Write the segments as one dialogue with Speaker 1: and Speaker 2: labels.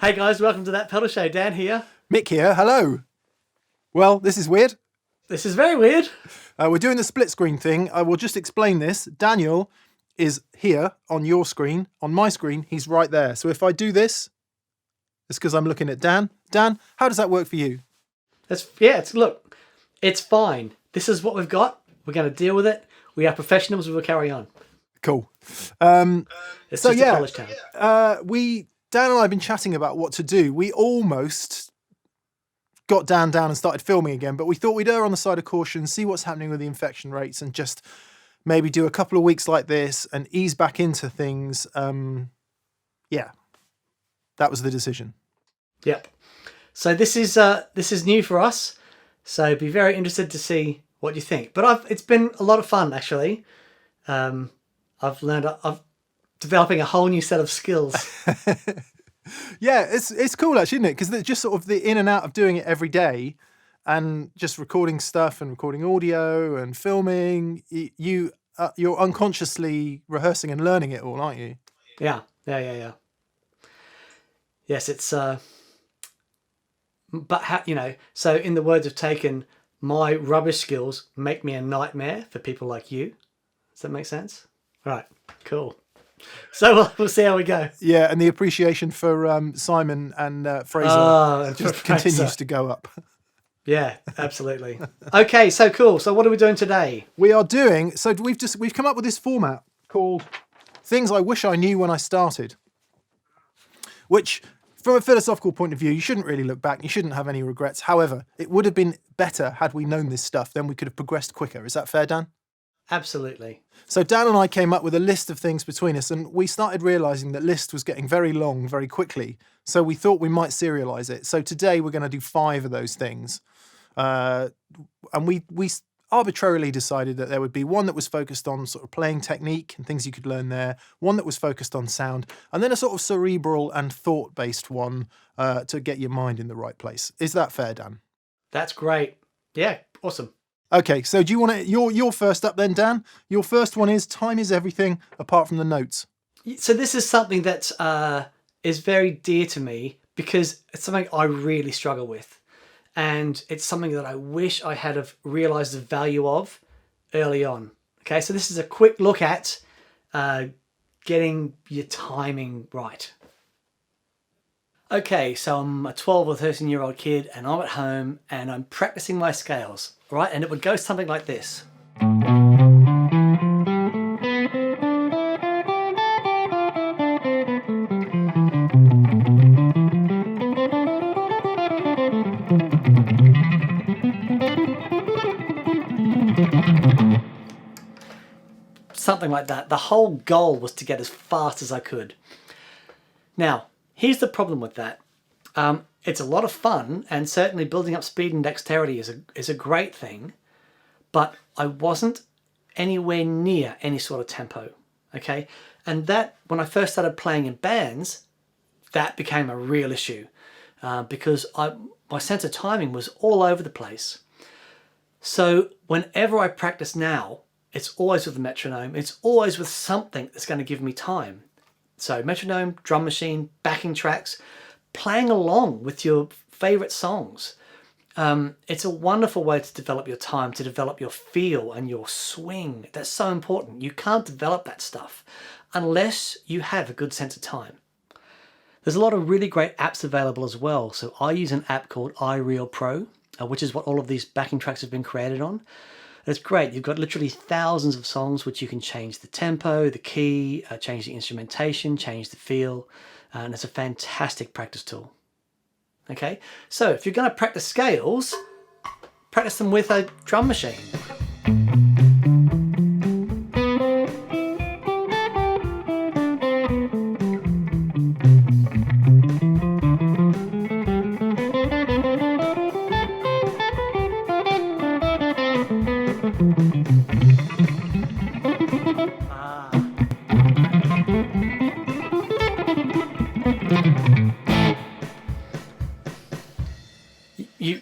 Speaker 1: Hey guys, welcome to That Pedal Show. Dan here.
Speaker 2: Mick here, hello. Well, this is weird.
Speaker 1: This is very weird.
Speaker 2: We're doing the split screen thing. I will just explain this. Daniel is here on your screen. On my screen, he's right there. So if I do this, it's because I'm looking at Dan. Dan, how does that work for you?
Speaker 1: Look, it's fine. This is what we've got. We're going to deal with it. We are professionals. We will carry on.
Speaker 2: Cool.
Speaker 1: It's just a college town.
Speaker 2: Dan and I have been chatting about what to do. We almost got Dan down and started filming again, but we thought we'd err on the side of caution, see what's happening with the infection rates, and just maybe do a couple of weeks like this and ease back into things. That was the decision.
Speaker 1: Yep. So this is new for us. So be very interested to see what you think. But it's been a lot of fun actually. I'm developing a whole new set of skills.
Speaker 2: Yeah, it's cool actually, isn't it? Because just sort of the in and out of doing it every day and just recording stuff and recording audio and filming, you're unconsciously rehearsing and learning it all, aren't you?
Speaker 1: Yeah. Yes, it's so in the words of Taken, my rubbish skills make me a nightmare for people like you. Does that make sense? Right, cool. So we'll see how we go.
Speaker 2: Yeah, and the appreciation for Simon and Fraser just continues to go up.
Speaker 1: Yeah, absolutely. Okay, so cool. So what are we doing today?
Speaker 2: We've come up with this format called Things I Wish I Knew When I Started, which from a philosophical point of view, you shouldn't really look back. You shouldn't have any regrets. However, it would have been better had we known this stuff. Then we could have progressed quicker. Is that fair, Dan?
Speaker 1: Absolutely.
Speaker 2: So Dan and I came up with a list of things between us, and we started realising that list was getting very long very quickly. So we thought we might serialise it. So today we're going to do 5 of those things. And we arbitrarily decided that there would be one that was focused on sort of playing technique and things you could learn there, one that was focused on sound, and then a sort of cerebral and thought-based one to get your mind in the right place. Is that fair, Dan?
Speaker 1: That's great. Yeah, awesome.
Speaker 2: Okay, so do you want to... You're first up then, Dan. Your first one is time is everything apart from the notes.
Speaker 1: So this is something that is very dear to me because it's something I really struggle with. And it's something that I wish I had have realised the value of early on. Okay, so this is a quick look at getting your timing right. Okay, so I'm a 12 or 13-year-old kid and I'm at home and I'm practicing my scales, right? And it would go something like this. Something like that. The whole goal was to get as fast as I could. Now, here's the problem with that. It's a lot of fun, and certainly building up speed and dexterity is a great thing, but I wasn't anywhere near any sort of tempo, okay? And that, when I first started playing in bands, that became a real issue because my sense of timing was all over the place. So whenever I practice now, it's always with a metronome. It's always with something that's going to give me time. So metronome, drum machine, backing tracks, playing along with your favorite songs. It's a wonderful way to develop your time, to develop your feel and your swing. That's so important. You can't develop that stuff unless you have a good sense of time. There's a lot of really great apps available as well. So I use an app called iReal Pro, which is what all of these backing tracks have been created on. It's great. You've got literally thousands of songs which you can change the tempo, the key, change the instrumentation, change the feel, and it's a fantastic practice tool. Okay, so if you're going to practice scales, practice them with a drum machine.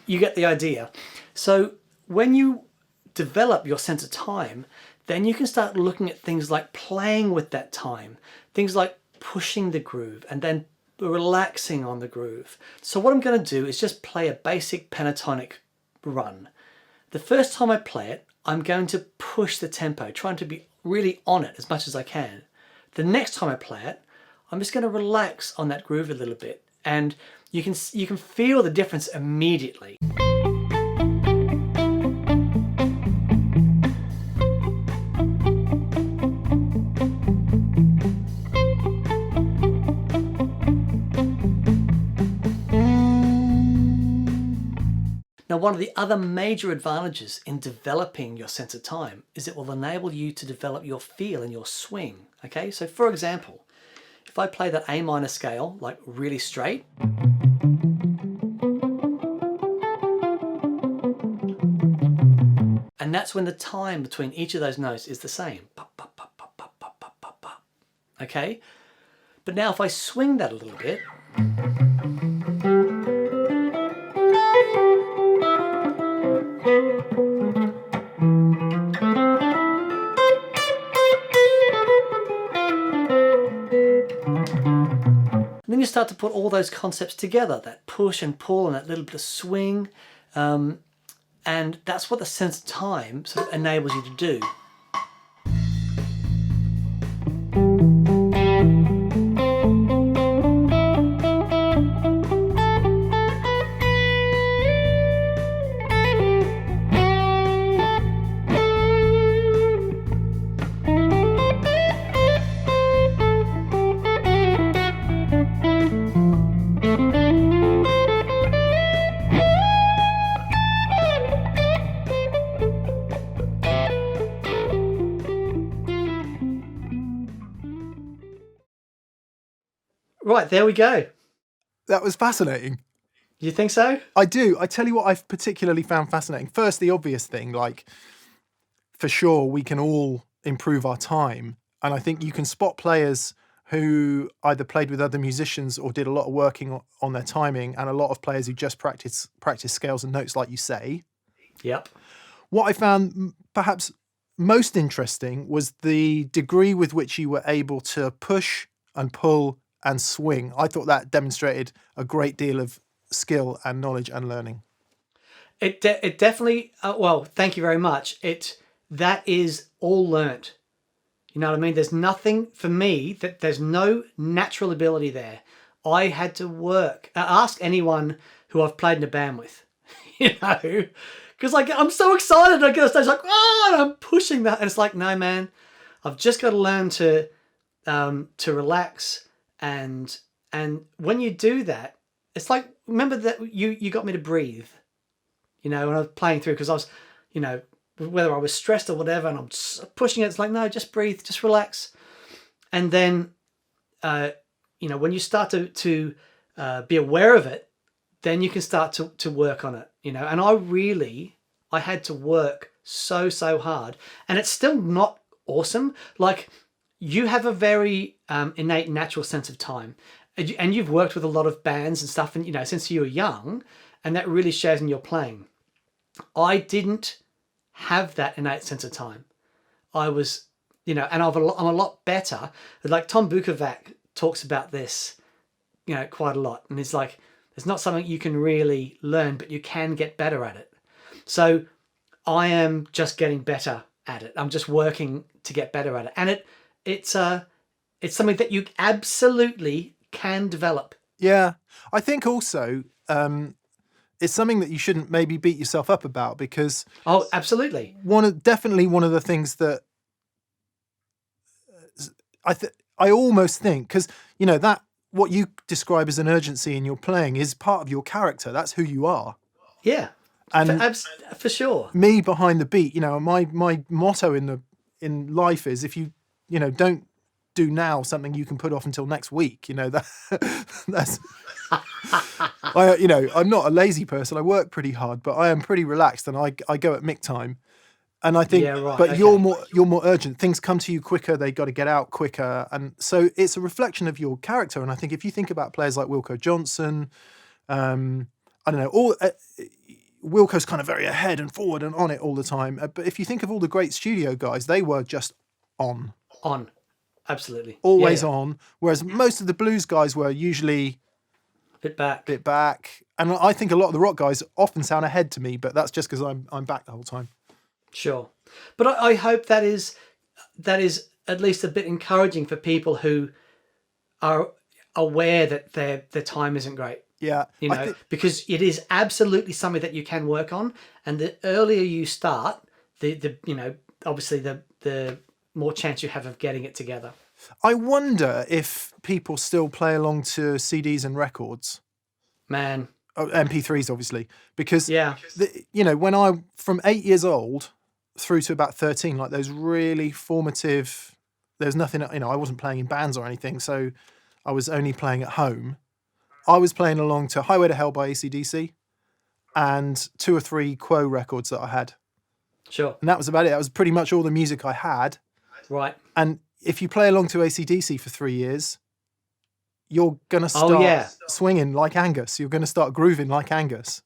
Speaker 1: You get the idea. So when you develop your sense of time, then you can start looking at things like playing with that time, things like pushing the groove and then relaxing on the groove. So what I'm going to do is just play a basic pentatonic run. The first time I play it, I'm going to push the tempo, trying to be really on it as much as I can. The next time I play it, I'm just going to relax on that groove a little bit, and you can feel the difference immediately. Now, one of the other major advantages in developing your sense of time is it will enable you to develop your feel and your swing. Okay, so for example, if I play that A minor scale like really straight, and that's when the time between each of those notes is the same. Okay, but now if I swing that a little bit, and then you start to put all those concepts together, that push and pull and that little bit of swing, and that's what the sense of time sort of enables you to do. Right, there we go.
Speaker 2: That was fascinating.
Speaker 1: You think so?
Speaker 2: I do. I tell you what I've particularly found fascinating. First, the obvious thing, like, for sure, we can all improve our time. And I think you can spot players who either played with other musicians or did a lot of working on their timing, and a lot of players who just practice scales and notes, like you say.
Speaker 1: Yep.
Speaker 2: What I found perhaps most interesting was the degree with which you were able to push and pull and swing. I thought that demonstrated a great deal of skill and knowledge and learning.
Speaker 1: It definitely, well, thank you very much. That is all learnt. You know what I mean? There's nothing, for me, that there's no natural ability there. I had to work. Ask anyone who I've played in a band with, you know, because like I'm so excited. I get on stage like, oh, and I'm pushing that, and it's like, no, man, I've just got to learn to relax. And when you do that, it's like, remember that you got me to breathe, you know, when I was playing through, because I was, you know, whether I was stressed or whatever, and I'm pushing it, it's like, no, just breathe, just relax. And then, you know, when you start to be aware of it, then you can start to work on it, you know. And I had to work so hard, and it's still not awesome. Like, you have a very innate natural sense of time, and you've worked with a lot of bands and stuff, and you know, since you were young, and that really shows in your playing. I didn't have that innate sense of time. I was, you know, and I'm a lot better. Like Tom Bukovac talks about this, you know, quite a lot, and it's like, it's not something you can really learn, but you can get better at it. So I am just getting better at it. I'm just working to get better at it, and it's something that you absolutely can develop.
Speaker 2: Yeah, I think also it's something that you shouldn't maybe beat yourself up about, because
Speaker 1: Absolutely,
Speaker 2: definitely one of the things that I almost think, because you know that what you describe as an urgency in your playing is part of your character. That's who you are.
Speaker 1: Yeah,
Speaker 2: and
Speaker 1: for sure.
Speaker 2: Me behind the beat, you know, my motto in life is, if you know, don't do now something you can put off until next week. You know, that's you know, I'm not a lazy person. I work pretty hard, but I am pretty relaxed, and I go at mick time. And I think,
Speaker 1: yeah, right,
Speaker 2: but
Speaker 1: okay.
Speaker 2: you're more urgent. Things come to you quicker. They got to get out quicker, and so it's a reflection of your character. And I think if you think about players like Wilko Johnson, I don't know, Wilco's kind of very ahead and forward and on it all the time. But if you think of all the great studio guys, they were just on.
Speaker 1: absolutely.
Speaker 2: always
Speaker 1: Yeah.
Speaker 2: on. Whereas most of the blues guys were usually
Speaker 1: Bit back.
Speaker 2: bit back, and I think a lot of the rock guys often sound ahead to me, but that's just because I'm back the whole time.
Speaker 1: Sure. But I hope that is at least a bit encouraging for people who are aware that their time isn't great.
Speaker 2: Yeah,
Speaker 1: You know, because it is absolutely something that you can work on, and the earlier you start, the you know, obviously the more chance you have of getting it together.
Speaker 2: I wonder if people still play along to CDs and records.
Speaker 1: Man.
Speaker 2: Oh, MP3s, obviously, because
Speaker 1: Yeah.
Speaker 2: you know, when I from 8 years old through to about 13, like those really formative. There's nothing, you know, I wasn't playing in bands or anything, so I was only playing at home. I was playing along to Highway to Hell by AC/DC and 2 or 3 Quo records that I had.
Speaker 1: Sure.
Speaker 2: And that was about it. That was pretty much all the music I had.
Speaker 1: Right.
Speaker 2: And if you play along to AC/DC for 3 years, you're going to start swinging like Angus. You're going to start grooving like Angus.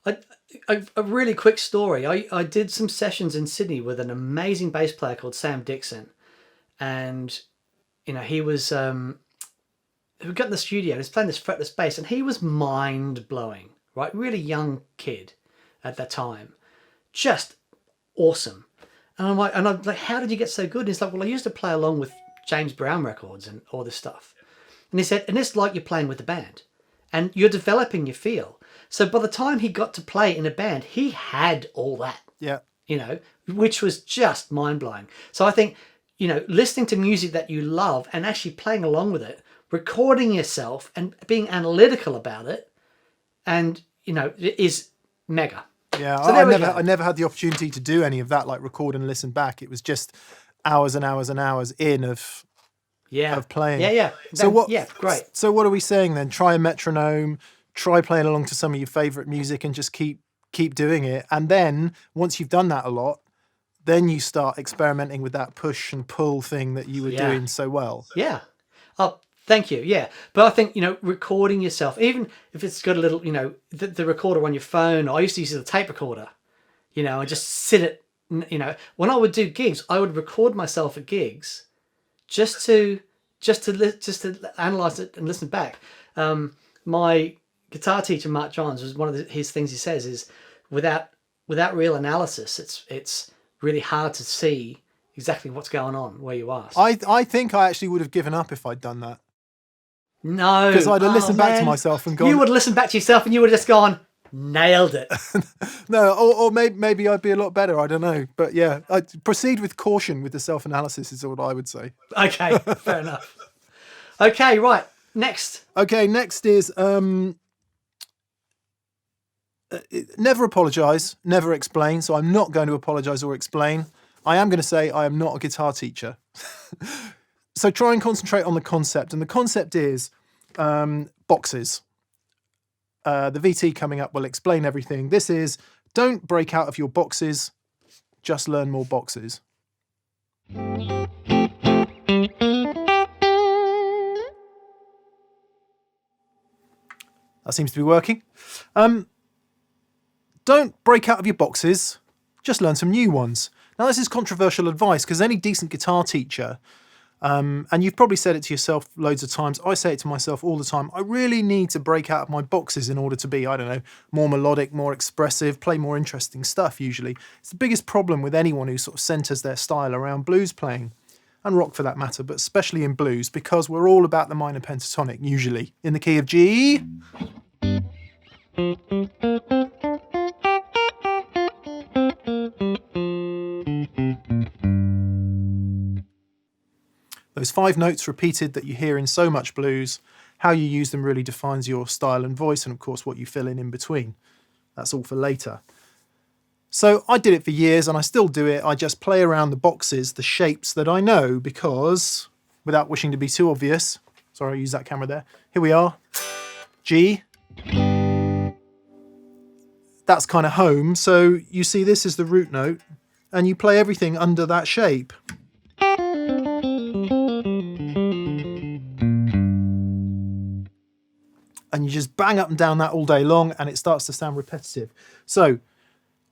Speaker 1: A really quick story. I did some sessions in Sydney with an amazing bass player called Sam Dixon. And, you know, he was... we got in the studio, he was playing this fretless bass, and he was mind-blowing, right? Really young kid at that time. Just awesome. And I'm like, how did you get so good? And he's like, well, I used to play along with James Brown records and all this stuff. And he said, and it's like you're playing with the band. And you're developing your feel. So by the time he got to play in a band, he had all that.
Speaker 2: Yeah.
Speaker 1: You know, which was just mind-blowing. So I think, you know, listening to music that you love and actually playing along with it, recording yourself and being analytical about it, and, you know, it is mega.
Speaker 2: Yeah,
Speaker 1: So
Speaker 2: I never had the opportunity to do any of that, like record and listen back. It was just hours and hours and hours of playing.
Speaker 1: Yeah.
Speaker 2: So what?
Speaker 1: Yeah, great.
Speaker 2: So what are we saying then? Try a metronome. Try playing along to some of your favorite music, and just keep doing it. And then once you've done that a lot, then you start experimenting with that push and pull thing that you were doing so well.
Speaker 1: Yeah. Oh, thank you. Yeah. But I think, you know, recording yourself, even if it's got a little, you know, the recorder on your phone, I used to use the tape recorder, you know, and just sit it, you know, when I would do gigs, I would record myself at gigs just to analyze it and listen back. My guitar teacher, Mark Johns, was one of his things he says is without real analysis, it's really hard to see exactly what's going on where you are.
Speaker 2: I think I actually would have given up if I'd done that.
Speaker 1: No.
Speaker 2: Because I'd have listened back to myself and gone...
Speaker 1: You would have listened back to yourself and you would have just gone, nailed it.
Speaker 2: No, or maybe I'd be a lot better, I don't know. But yeah, I'd proceed with caution with the self-analysis is what I would say.
Speaker 1: Okay, fair enough. Okay, right, next.
Speaker 2: Okay, next is... never apologise, never explain. So I'm not going to apologise or explain. I am going to say I am not a guitar teacher. So try and concentrate on the concept. And the concept is boxes. The VT coming up will explain everything. This is, don't break out of your boxes, just learn more boxes. That seems to be working. Don't break out of your boxes, just learn some new ones. Now, this is controversial advice because any decent guitar teacher, and you've probably said it to yourself loads of times, I say it to myself all the time, I really need to break out of my boxes in order to be, I don't know, more melodic, more expressive, play more interesting stuff usually. It's the biggest problem with anyone who sort of centres their style around blues playing, and rock for that matter, but especially in blues, because we're all about the minor pentatonic, usually, in the key of G. Those 5 notes repeated that you hear in so much blues, how you use them really defines your style and voice, and of course what you fill in between. That's all for later. So I did it for years and I still do it. I just play around the boxes, the shapes that I know, because, without wishing to be too obvious, sorry I used that camera there, here we are, G. That's kind of home, so you see this is the root note, and you play everything under that shape. And you just bang up and down that all day long, and it starts to sound repetitive. So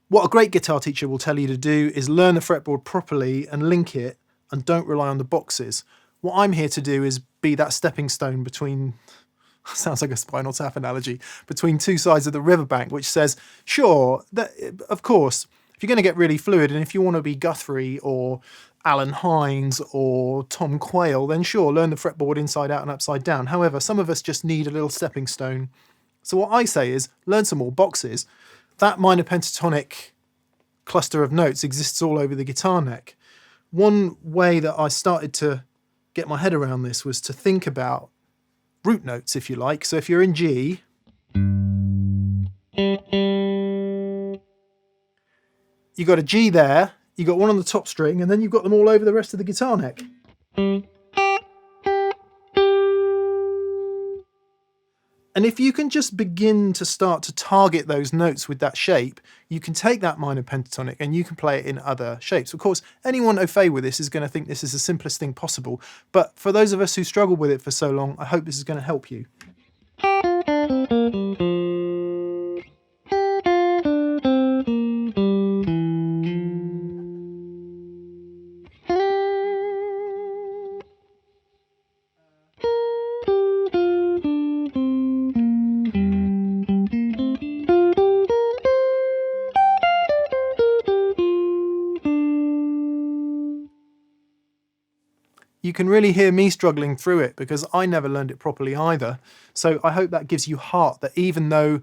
Speaker 2: what a great guitar teacher will tell you to do is learn the fretboard properly and link it, and don't rely on the boxes. What I'm here to do is be that stepping stone between, sounds like a Spinal Tap analogy, between two sides of the riverbank, which says, sure, that, of course, if you're going to get really fluid and if you want to be Guthrie or Alan Hines or Tom Quayle, then sure, learn the fretboard inside out and upside down. However, some of us just need a little stepping stone. So what I say is learn some more boxes. That minor pentatonic cluster of notes exists all over the guitar neck. One way that I started to get my head around this was to think about root notes, if you like. So if you're in G, you got a G there, you got one on the top string, and then you've got them all over the rest of the guitar neck. And if you can just begin to start to target those notes with that shape, you can take that minor pentatonic and you can play it in other shapes. Of course, anyone au fait with this is going to think this is the simplest thing possible. But for those of us who struggle with it for so long, I hope this is going to help you. You can really hear me struggling through it because I never learned it properly either. So I hope that gives you heart, that even though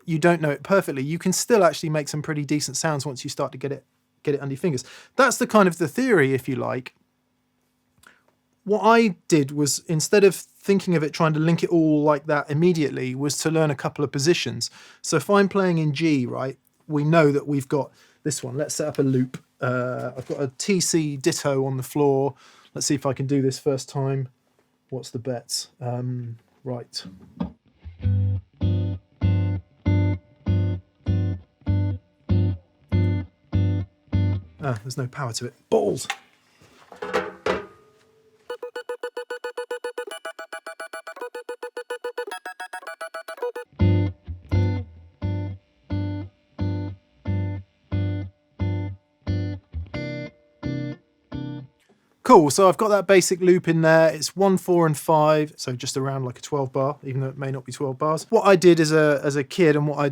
Speaker 2: you don't know it perfectly, you can still actually make some pretty decent sounds once you start to get it under your fingers. That's the kind of the theory, if you like. What I did was, instead of thinking of it trying to link it all like that immediately, was to learn a couple of positions. So if I'm playing in G, right, we know that we've got this one. Let's set up a loop. I've got a TC ditto on the floor. Let's see if I can do this first time. What's the bets? Right. There's no power to it. Balls! Cool, so I've got that basic loop in there. It's 1, 4 and 5, so just around like a 12 bar, even though it may not be 12 bars. What I did as a kid, and what I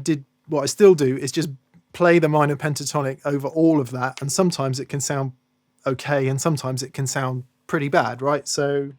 Speaker 2: still do, is just play the minor pentatonic over all of that, and sometimes it can sound okay and sometimes it can sound pretty bad, right? So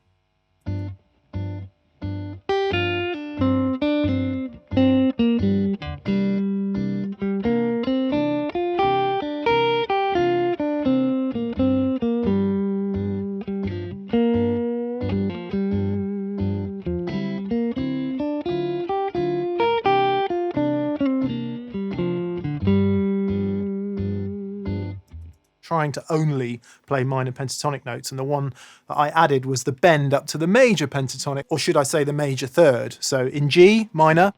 Speaker 2: trying to only play minor pentatonic notes, and the one that I added was the bend up to the major pentatonic, or should I say the major third. So in G, minor,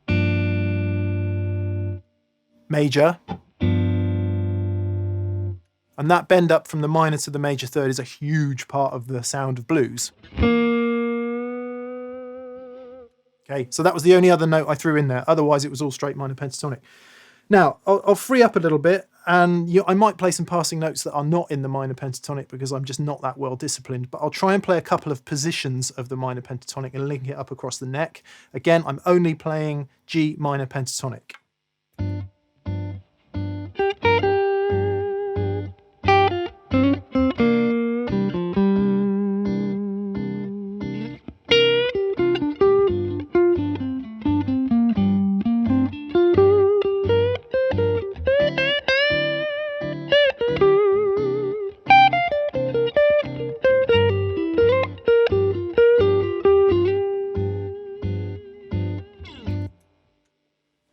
Speaker 2: major, and that bend up from the minor to the major third is a huge part of the sound of blues. Okay, so that was the only other note I threw in there. Otherwise it was all straight minor pentatonic. Now, I'll free up a little bit, and I might play some passing notes that are not in the minor pentatonic because I'm just not that well disciplined, but I'll try and play a couple of positions of the minor pentatonic and link it up across the neck. Again, I'm only playing G minor pentatonic.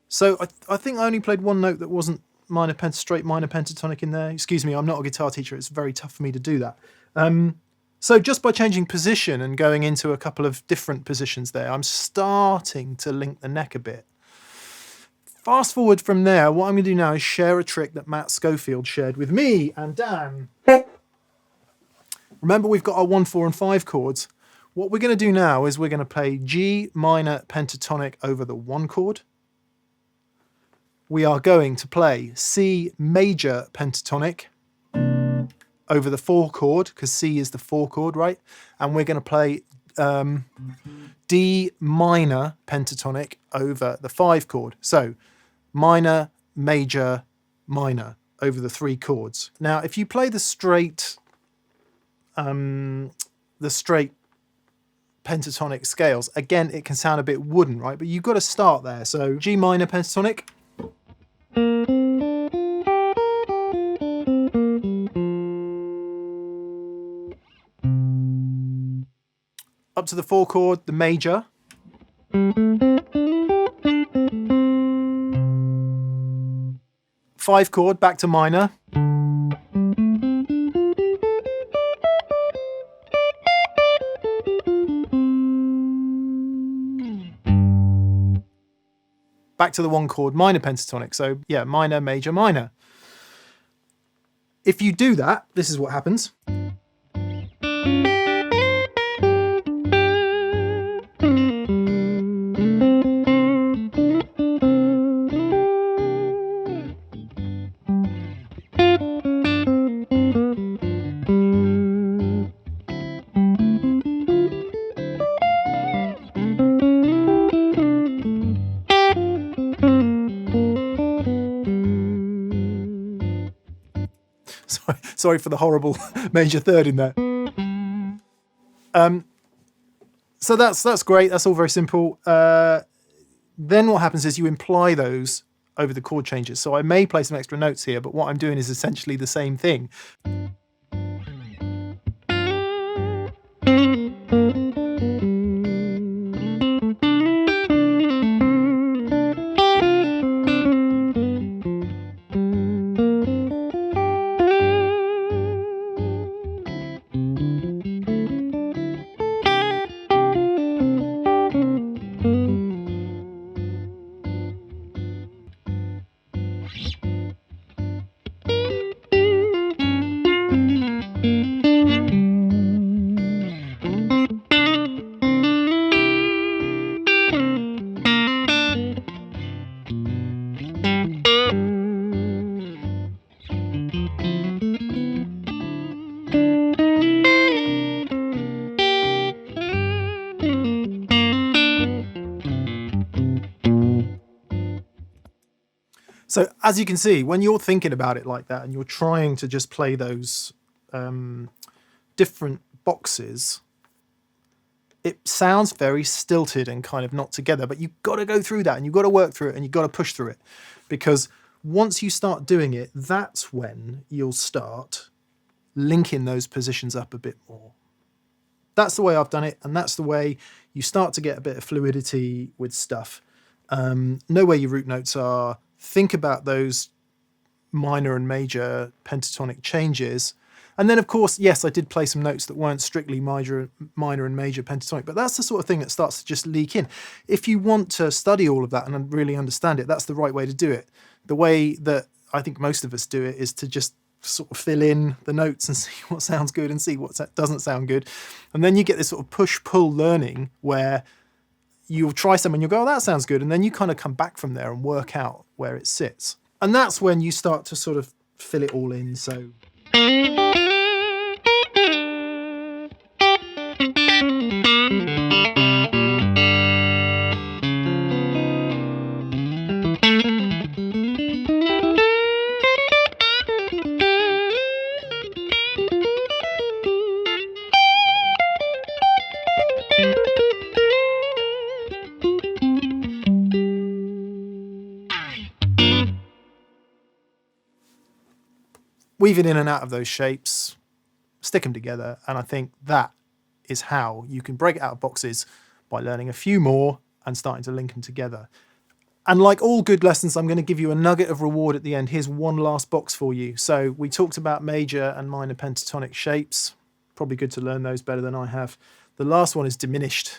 Speaker 2: So I think I only played one note that wasn't straight minor pentatonic in there. Excuse me, I'm not a guitar teacher. It's very tough for me to do that. So just by changing position and going into a couple of different positions there, I'm starting to link the neck a bit. Fast forward from there, what I'm going to do now is share a trick that Matt Schofield shared with me and Dan. Remember, we've got our 1, 4 and 5 chords. What we're going to do now is we're going to play G minor pentatonic over the 1 chord. We are going to play C major pentatonic over the 4 chord, because C is the 4 chord, right? And we're going to play D minor pentatonic over the 5 chord. So minor, major, minor over the 3 chords. Now, if you play the straight pentatonic scales, again, it can sound a bit wooden, right? But you've got to start there. So G minor pentatonic. Up to the 4 chord, the major. Five chord, back to minor. Back to the 1 chord, minor pentatonic. So yeah, minor, major, minor. If you do that, this is what happens. Sorry for the horrible major third in there. So that's great. That's all very simple. Then what happens is you imply those over the chord changes. So I may play some extra notes here, but what I'm doing is essentially the same thing. So as you can see, when you're thinking about it like that and you're trying to just play those different boxes, it sounds very stilted and kind of not together, but you've got to go through that and you've got to work through it and you've got to push through it, because once you start doing it, that's when you'll start linking those positions up a bit more. That's the way I've done it, and that's the way you start to get a bit of fluidity with stuff. Know where your root notes are. Think about those minor and major pentatonic changes. And then, of course, yes, I did play some notes that weren't strictly minor and major pentatonic, but that's the sort of thing that starts to just leak in. If you want to study all of that and really understand it, that's the right way to do it. The way that I think most of us do it is to just sort of fill in the notes and see what sounds good and see what doesn't sound good. And then you get this sort of push-pull learning where you'll try something and you'll go, oh, that sounds good. And then you kind of come back from there and work out where it sits. And that's when you start to sort of fill it all in. So... weaving in and out of those shapes, stick them together, and I think that is how you can break it out of boxes, by learning a few more and starting to link them together. And like all good lessons, I'm going to give you a nugget of reward at the end. Here's one last box for you. So we talked about major and minor pentatonic shapes. Probably good to learn those better than I have. The last one is diminished.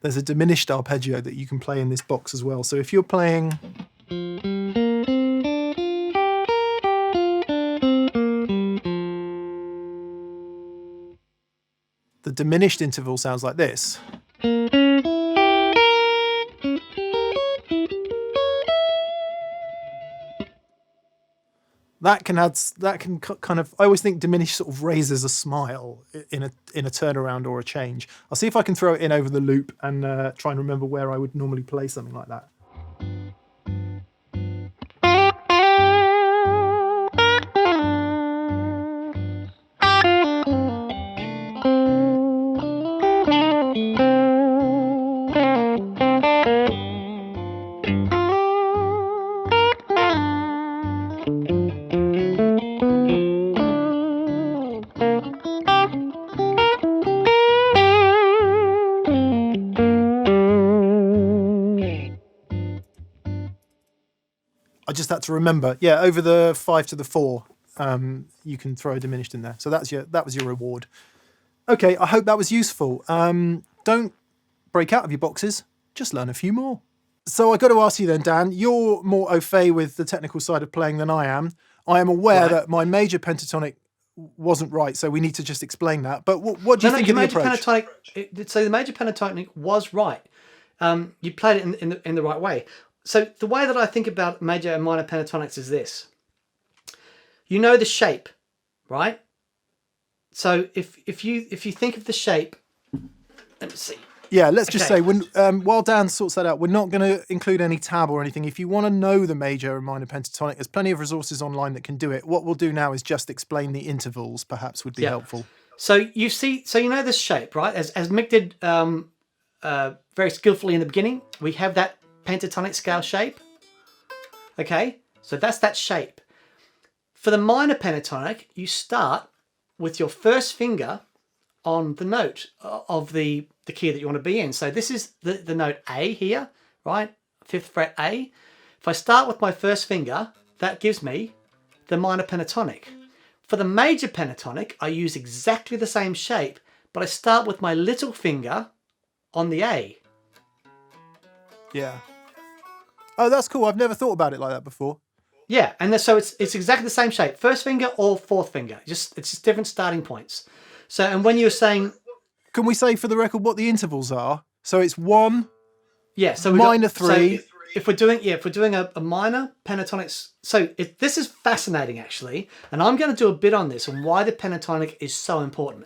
Speaker 2: There's a diminished arpeggio that you can play in this box as well. So if you're playing... the diminished interval sounds like this. that can kind of, I always think diminished sort of raises a smile in a turnaround or a change. I'll see if I can throw it in over the loop and try and remember where I would normally play something like that. I just had to remember, yeah, over the 5 to the 4, you can throw a diminished in there. So that was your reward. Okay, I hope that was useful. Don't break out of your boxes, just learn a few more. So I got to ask you then, Dan, you're more au fait with the technical side of playing than I am. I am aware that my major pentatonic wasn't right, so we need to just explain that. But what do you think of the approach?
Speaker 1: So the major pentatonic was right. You played it in the right way. So the way that I think about major and minor pentatonics is this. You know the shape, right? So if you think of the shape, let me see.
Speaker 2: Yeah, let's just say, while Dan sorts that out, we're not going to include any tab or anything. If you want to know the major and minor pentatonic, there's plenty of resources online that can do it. What we'll do now is just explain the intervals, perhaps would be helpful.
Speaker 1: So you know this shape, right? As Mick did very skillfully in the beginning, we have that pentatonic scale shape. Okay, so that's that shape. For the minor pentatonic, you start with your first finger on the note of the key that you want to be in. So this is the note A here, right? 5th fret A. If I start with my first finger, that gives me the minor pentatonic. For the major pentatonic, I use exactly the same shape, but I start with my little finger on the A.
Speaker 2: Yeah. Oh, that's cool. I've never thought about it like that before.
Speaker 1: Yeah, and so it's exactly the same shape. First finger or fourth finger. It's just different starting points. So, and when you're saying...
Speaker 2: Can we say for the record what the intervals are? So it's 1,
Speaker 1: so
Speaker 2: minor 3.
Speaker 1: So if we're doing a minor pentatonic... So this is fascinating, actually. And I'm going to do a bit on this and why the pentatonic is so important.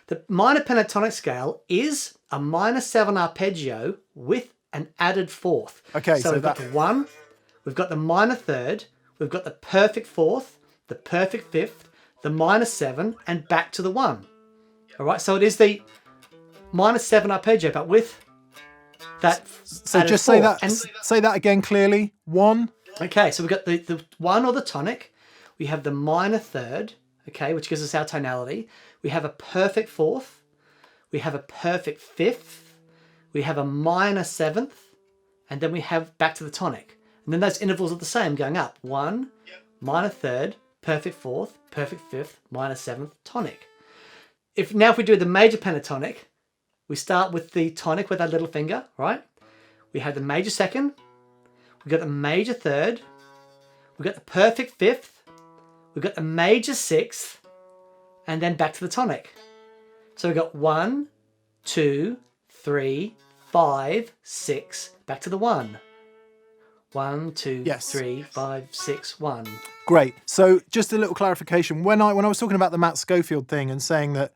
Speaker 1: The minor pentatonic scale is a minor 7 arpeggio with an added fourth.
Speaker 2: Okay,
Speaker 1: so we've got the 1, we've got the minor 3rd, we've got the perfect 4th, the perfect 5th, the minor 7, and back to the 1. All right, so it is the minor 7 arpeggio, but with that.
Speaker 2: So just say that. Say that again clearly. 1.
Speaker 1: Okay, so we've got the 1 or the tonic. We have the minor 3rd, okay, which gives us our tonality. We have a perfect 4th. We have a perfect 5th. We have a minor 7th, and then we have back to the tonic. And then those intervals are the same, going up. 1, minor 3rd, perfect 4th, perfect 5th, minor 7th, tonic. If we do the major pentatonic, we start with the tonic with our little finger, right? We have the major 2nd, we've got the major 3rd, we've got the perfect 5th, we've got the major 6th, and then back to the tonic. So we've got 1, 2, 3, 5, 6, back to the 1. 1, 2, 3, 5, 6, 1.
Speaker 2: Great. So just a little clarification. When I was talking about the Matt Schofield thing and saying that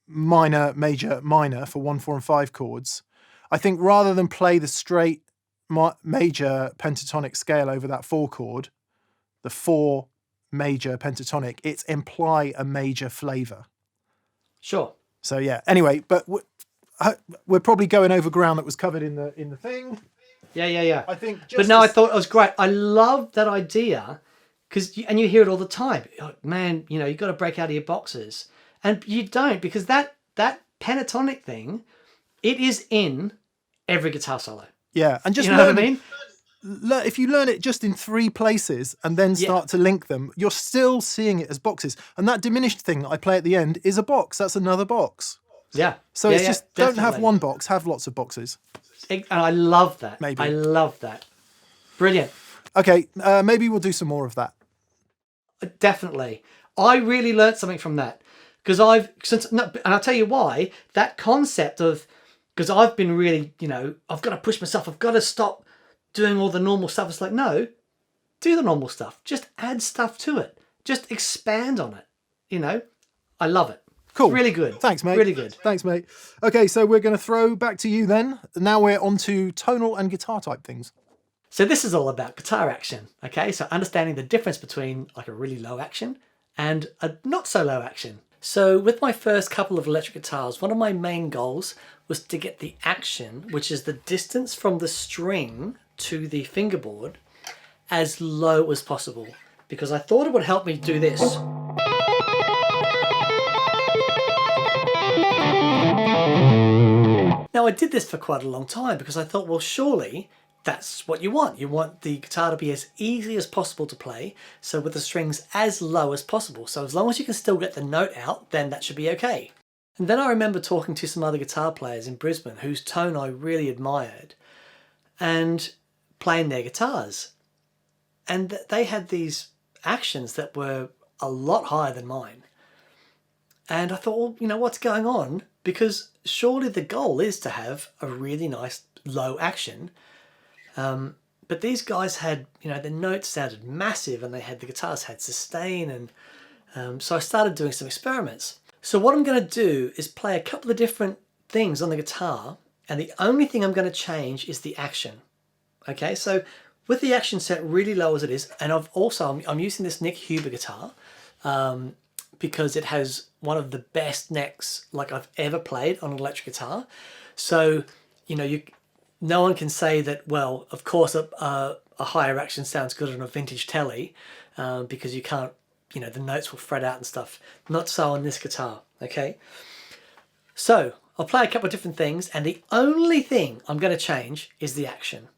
Speaker 2: minor, major, minor for 1, 4, and 5 chords, I think rather than play the straight major pentatonic scale over that 4 chord, the 4 major pentatonic, it's imply a major flavour.
Speaker 1: Sure.
Speaker 2: So yeah. Anyway, but we're probably going over ground that was covered in the thing.
Speaker 1: Yeah.
Speaker 2: I think.
Speaker 1: I thought it was great. I love that idea and you hear it all the time. Oh, man, you've got to break out of your boxes, and you don't, because that pentatonic thing, it is in every guitar solo.
Speaker 2: Yeah, and just
Speaker 1: you know what I mean.
Speaker 2: If you learn it just in 3 places and then start to link them, you're still seeing it as boxes. And that diminished thing that I play at the end is a box. That's another box.
Speaker 1: Yeah.
Speaker 2: So it's just definitely. Don't have one box, have lots of boxes.
Speaker 1: And I love that.
Speaker 2: Maybe.
Speaker 1: I love that. Brilliant.
Speaker 2: Okay, maybe we'll do some more of that.
Speaker 1: Definitely. I really learned something from that. Because and I'll tell you why, that concept of, because I've been really, I've got to push myself, I've got to stop doing all the normal stuff. It's like, no, do the normal stuff. Just add stuff to it. Just expand on it. You know, I love it.
Speaker 2: Cool.
Speaker 1: It's really good.
Speaker 2: Thanks, mate.
Speaker 1: Really good.
Speaker 2: Thanks, mate. Okay, so we're going to throw back to you then. Now we're on to tonal and guitar type things.
Speaker 1: So this is all about guitar action, okay? So understanding the difference between like a really low action and a not so low action. So with my first couple of electric guitars, one of my main goals was to get the action, which is the distance from the string to the fingerboard, as low as possible, because I thought it would help me do this. Now I did this for quite a long time because I thought, well, surely that's what you want. You want the guitar to be as easy as possible to play, so with the strings as low as possible. So as long as you can still get the note out, then that should be okay. And then I remember talking to some other guitar players in Brisbane whose tone I really admired and playing their guitars. And they had these actions that were a lot higher than mine. And I thought, well, you know, what's going on? Because surely the goal is to have a really nice low action. But these guys had, you know, the notes sounded massive and the guitars had sustain. And so I started doing some experiments. So what I'm going to do is play a couple of different things on the guitar. And the only thing I'm going to change is the action. Okay, so with the action set really low as it is, and I'm using this Nick Huber guitar because it has one of the best necks like I've ever played on an electric guitar. So, you know, no one can say that, well, of course a higher action sounds good on a vintage telly because you can't, you know, the notes will fret out and stuff. Not so on this guitar, okay? So I'll play a couple of different things, and the only thing I'm going to change is the action.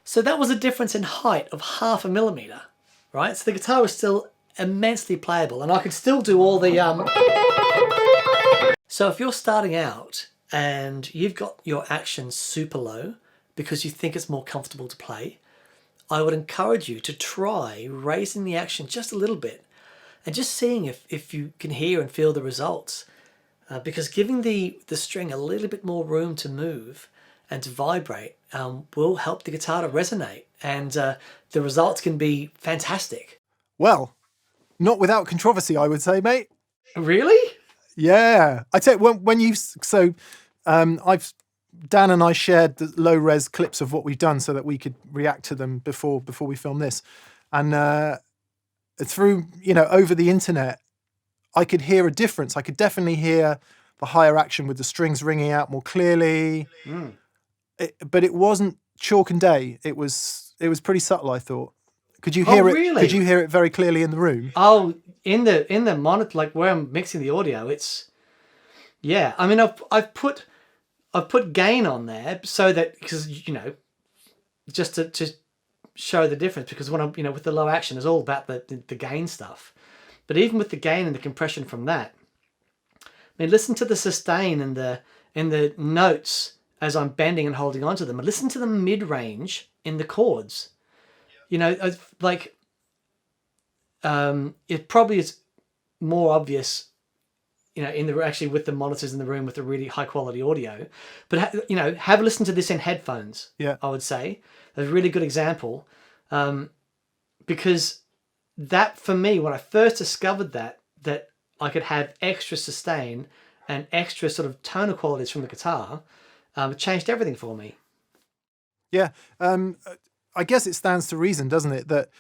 Speaker 1: So that was a difference in height of 0.5 millimeter, right? So the guitar was still immensely playable, and I could still do all the... So if you're starting out and you've got your action super low because you think it's more comfortable to play, I would encourage you to try raising the action just a little bit and just seeing if you can hear and feel the results. Because giving the string a little bit more room to move and to vibrate will help the guitar to resonate, and the results can be fantastic.
Speaker 2: Well, not without controversy, I would say, mate.
Speaker 1: Really?
Speaker 2: Yeah. I tell you, when you... So Dan and I shared the low-res clips of what we've done so that we could react to them before we film this. And through, you know, over the internet, I could hear a difference. I could definitely hear the higher action with the strings ringing out more clearly. But it wasn't chalk and day. It was pretty subtle, I thought. Could you hear it?
Speaker 1: Really?
Speaker 2: Could you hear it very clearly in the room?
Speaker 1: Oh, in the monitor, like where I'm mixing the audio, it's... Yeah, I mean, I've put gain on there so that, because, you know, just to show the difference, because when I'm, you know, with the low action, it's all about the gain stuff. But even with the gain and the compression from that, I mean, listen to the sustain and the notes as I'm bending and holding onto them, and listen to the mid-range in the chords. You know, like, it probably is more obvious, you know, actually with the monitors in the room with the really high quality audio. But, you know, have a listen to this in headphones,
Speaker 2: Yeah.
Speaker 1: I would say. A really good example. because that, for me, when I first discovered that I could have extra sustain and extra sort of tonal qualities from the guitar, it changed everything for me.
Speaker 2: Yeah, I guess it stands to reason, doesn't it, that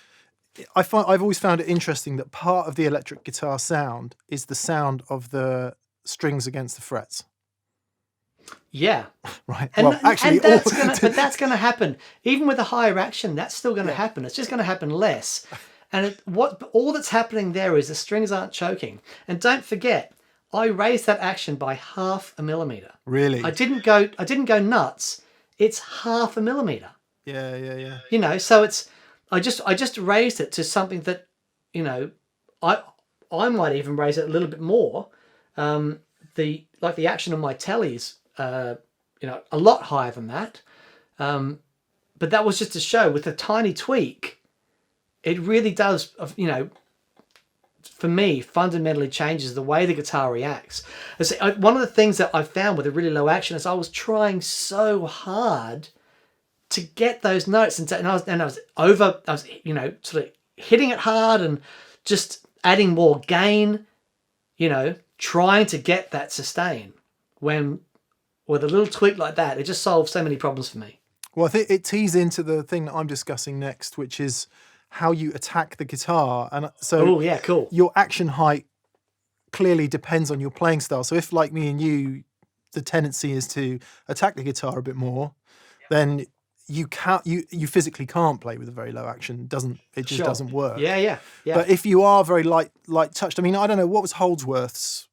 Speaker 2: I've always found it interesting that part of the electric guitar sound is the sound of the strings against the frets.
Speaker 1: Yeah,
Speaker 2: right.
Speaker 1: And,
Speaker 2: well, actually,
Speaker 1: but that's going to happen even with a higher action. That's still going to happen. It's just going to happen less. And all that's happening there is the strings aren't choking. And don't forget, I raised that action by 0.5 millimeter.
Speaker 2: Really?
Speaker 1: I didn't go nuts. It's 0.5 millimeter.
Speaker 2: Yeah.
Speaker 1: You know, so it's I just raised it to something that, you know, I might even raise it a little bit more. The action on my telly's you know, a lot higher than that. But that was just to show with a tiny tweak, it really does, you know, for me, fundamentally changes the way the guitar reacts. One of the things that I found with a really low action is I was trying so hard to get those notes, and I was you know, sort of hitting it hard and just adding more gain, you know, trying to get that sustain. When with a little tweak like that, it just solves so many problems for me.
Speaker 2: Well, I think it tees into the thing that I'm discussing next, which is how you attack the guitar. And so
Speaker 1: cool.
Speaker 2: Your action height clearly depends on your playing style. So if, like me and you, the tendency is to attack the guitar a bit more, then you physically can't play with a very low action. It just doesn't work.
Speaker 1: Yeah.
Speaker 2: But if you are very light touched, I mean, I don't know, what was Holdsworth's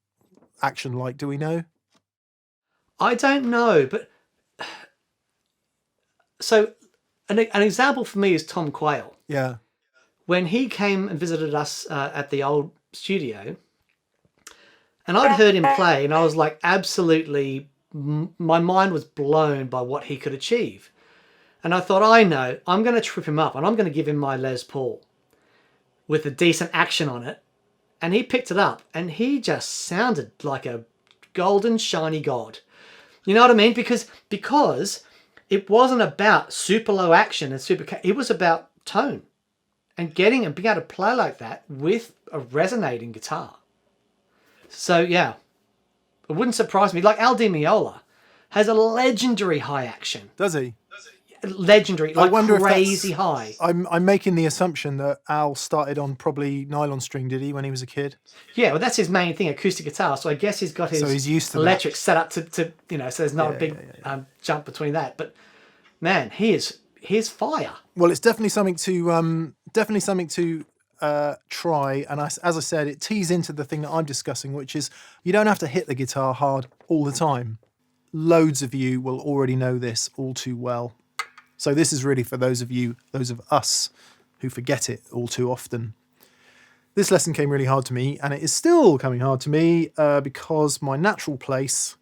Speaker 2: action like? Do we know?
Speaker 1: I don't know, but so an example for me is Tom Quayle.
Speaker 2: Yeah.
Speaker 1: When he came and visited us at the old studio, and I'd heard him play, and I was like, absolutely, my mind was blown by what he could achieve. And I thought, I know, I'm going to trip him up, and I'm going to give him my Les Paul with a decent action on it. And he picked it up, and he just sounded like a golden, shiny god. You know what I mean? Because it wasn't about super low action and it was about tone and being able to play like that with a resonating guitar. So yeah, it wouldn't surprise me. Like Al Di Meola has a legendary high action.
Speaker 2: Does he?
Speaker 1: Legendary, like crazy high.
Speaker 2: I'm making the assumption that Al started on probably nylon string, did he, when he was a kid?
Speaker 1: Yeah, well, that's his main thing, acoustic guitar. So I guess he's got his
Speaker 2: he's used to
Speaker 1: electric set up to you know, so there's not a big jump between that. But man, he's fire.
Speaker 2: Well, it's definitely something to try. And as I said, it tees into the thing that I'm discussing, which is you don't have to hit the guitar hard all the time. Loads of you will already know this all too well. So this is really for those of us who forget it all too often. This lesson came really hard to me, and it is still coming hard to me because my natural place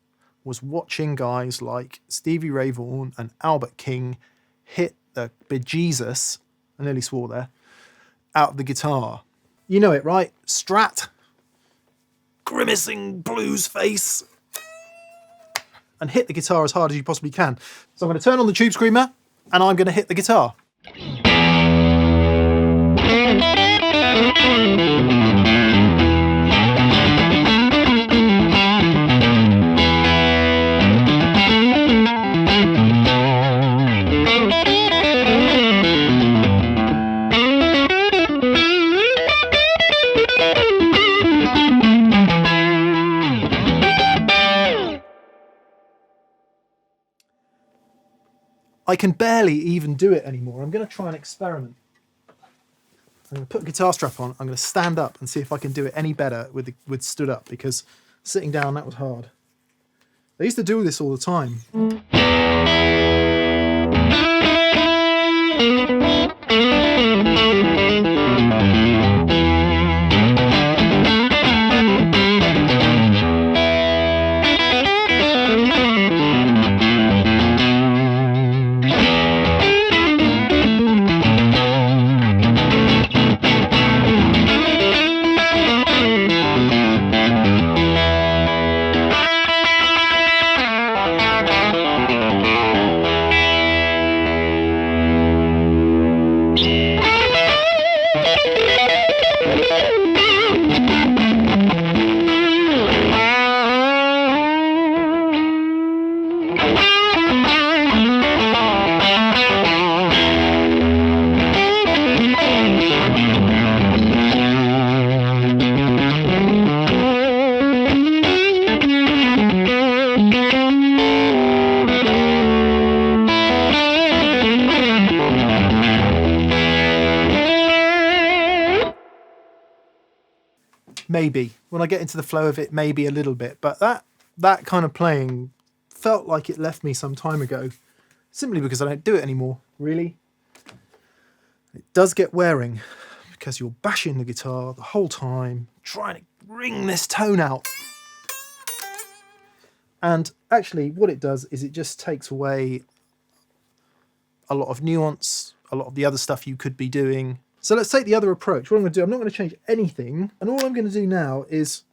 Speaker 2: was watching guys like Stevie Ray Vaughan and Albert King hit the bejesus, I nearly swore there, out of the guitar. You know it, right? Strat, grimacing blues face, and hit the guitar as hard as you possibly can. So I'm going to turn on the tube screamer, and I'm going to hit the guitar. I can barely even do it anymore. I'm going to try an experiment. I'm going to put a guitar strap on. I'm going to stand up and see if I can do it any better with stood up, because sitting down, that was hard. I used to do this all the time. maybe. When I get into the flow of it, maybe a little bit. But that kind of playing felt like it left me some time ago, simply because I don't do it anymore, really. It does get wearing, because you're bashing the guitar the whole time, trying to wring this tone out. And actually, what it does is it just takes away a lot of nuance, a lot of the other stuff you could be doing. So let's take the other approach. What I'm going to do, I'm not going to change anything. And all I'm going to do now is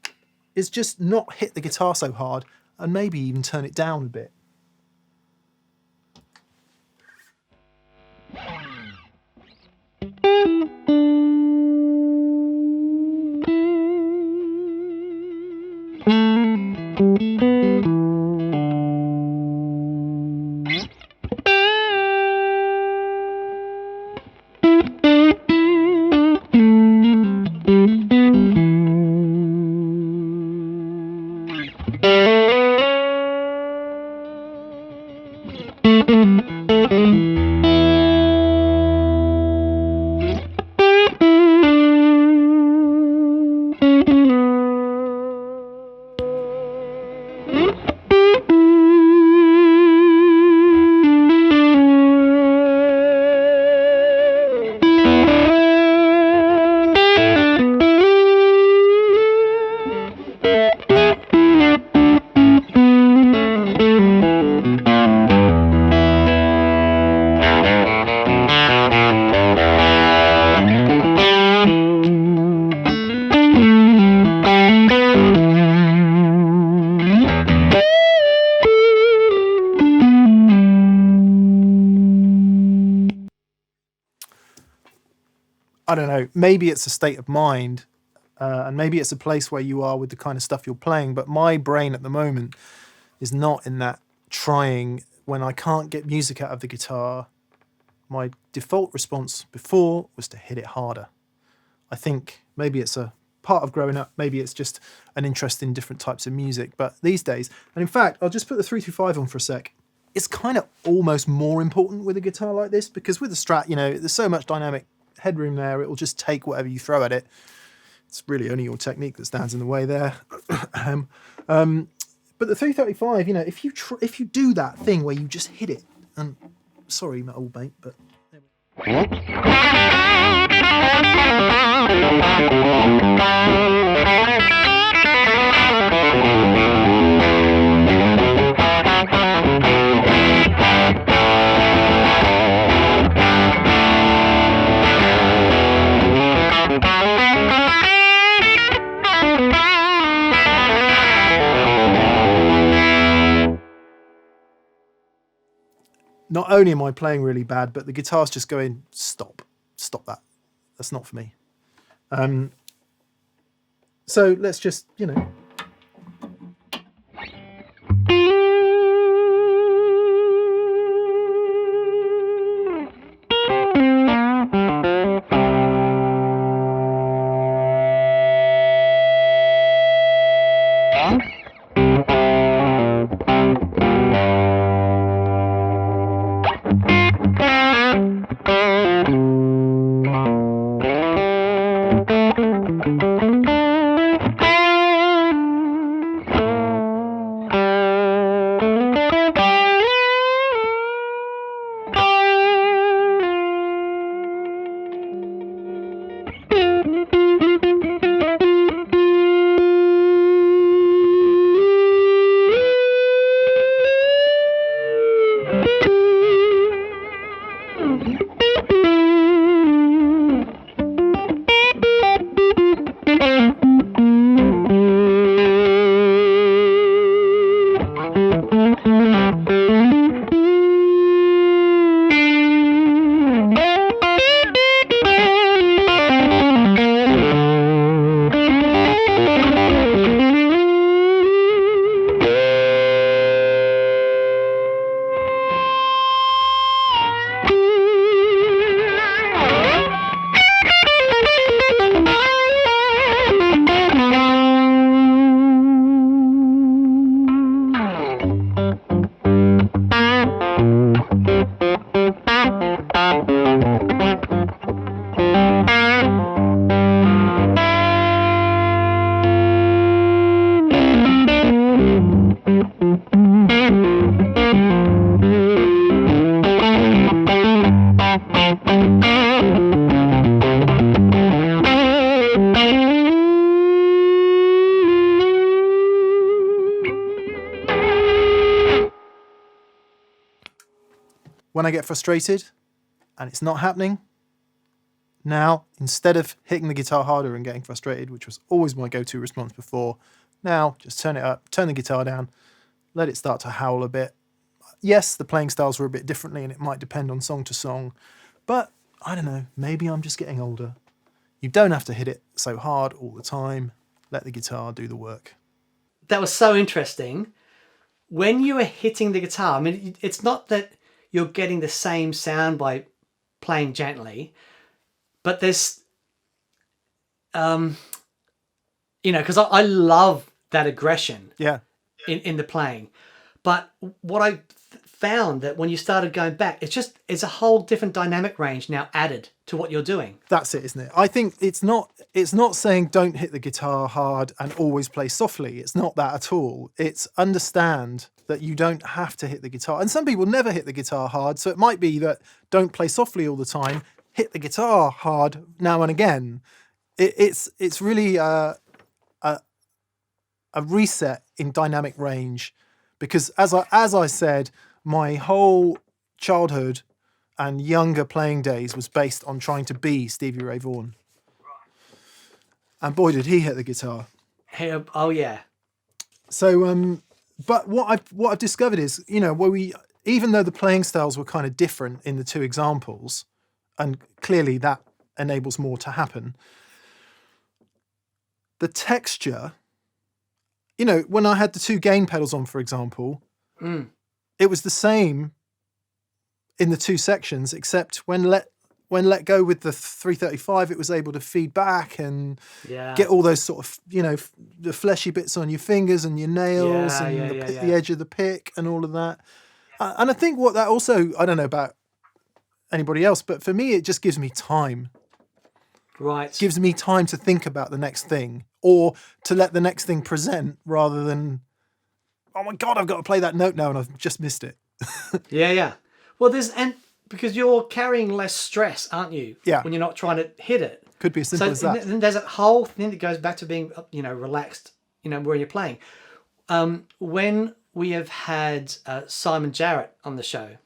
Speaker 2: just not hit the guitar so hard, and maybe even turn it down a bit. I don't know, maybe it's a state of mind, and maybe it's a place where you are with the kind of stuff you're playing, but my brain at the moment is not in that trying. When I can't get music out of the guitar, my default response before was to hit it harder. I think maybe it's a part of growing up, maybe it's just an interest in different types of music, but these days, and in fact, I'll just put the 325 on for a sec. It's kind of almost more important with a guitar like this, because with the Strat, you know, there's so much dynamic headroom there, it will just take whatever you throw at it. It's really only your technique that stands in the way there. But the 335, you know, if you do that thing where you just hit it, and sorry, metal mate, but not only am I playing really bad, but the guitar's just going, stop that. That's not for me. So let's just, you know. when I get frustrated and it's not happening, now, instead of hitting the guitar harder and getting frustrated, which was always my go-to response before, now just turn it up, turn the guitar down, let it start to howl a bit. Yes, the playing styles were a bit differently and it might depend on song to song, but I don't know, maybe I'm just getting older. You don't have to hit it so hard all the time. Let the guitar do the work.
Speaker 1: That was so interesting. When you are hitting the guitar, I mean, it's not that you're getting the same sound by playing gently, but there's, because I love that aggression
Speaker 2: Yeah.
Speaker 1: in the playing. But what I found that when you started going back, it's a whole different dynamic range now added to what you're doing.
Speaker 2: That's it, isn't it? I think it's not saying don't hit the guitar hard and always play softly. It's not that at all. It's understand that you don't have to hit the guitar. And some people never hit the guitar hard, so it might be that don't play softly all the time, hit the guitar hard now and again. It's really a reset in dynamic range, because as I said, my whole childhood and younger playing days was based on trying to be Stevie Ray Vaughan. And boy, did he hit the guitar.
Speaker 1: Oh yeah.
Speaker 2: So, but what I've discovered is, even though the playing styles were kind of different in the two examples, and clearly that enables more to happen, the texture, when I had the two gain pedals on, for example, it was the same in the two sections, except when let go with the 335, it was able to feed back and get all those sort of, the fleshy bits on your fingers and your nails the edge of the pick and all of that. And I think what that also, I don't know about anybody else, but for me, it just gives me time.
Speaker 1: Right.
Speaker 2: It gives me time to think about the next thing, or to let the next thing present, rather than, oh my God, I've got to play that note now and I've just missed it.
Speaker 1: Yeah. Well, because you're carrying less stress, aren't you?
Speaker 2: Yeah.
Speaker 1: When you're not trying to hit it.
Speaker 2: Could be as simple as that.
Speaker 1: Then there's that whole thing that goes back to being, relaxed, where you're playing. When we have had Simon Jarrett on the show,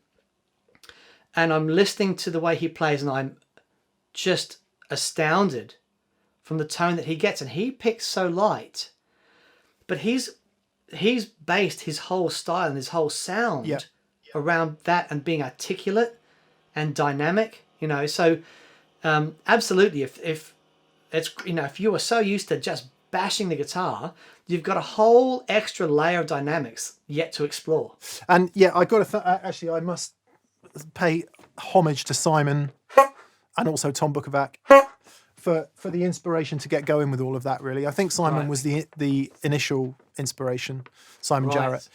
Speaker 1: and I'm listening to the way he plays, and I'm just astounded from the tone that he gets, and he picks so light, but he's based his whole style and his whole sound around that and being articulate and dynamic, so absolutely, if it's, if you are so used to just bashing the guitar, you've got a whole extra layer of dynamics yet to explore.
Speaker 2: And I got to actually, I must pay homage to Simon and also Tom Bukovac for the inspiration to get going with all of that, really. I think Simon was the initial inspiration, Simon Jarrett.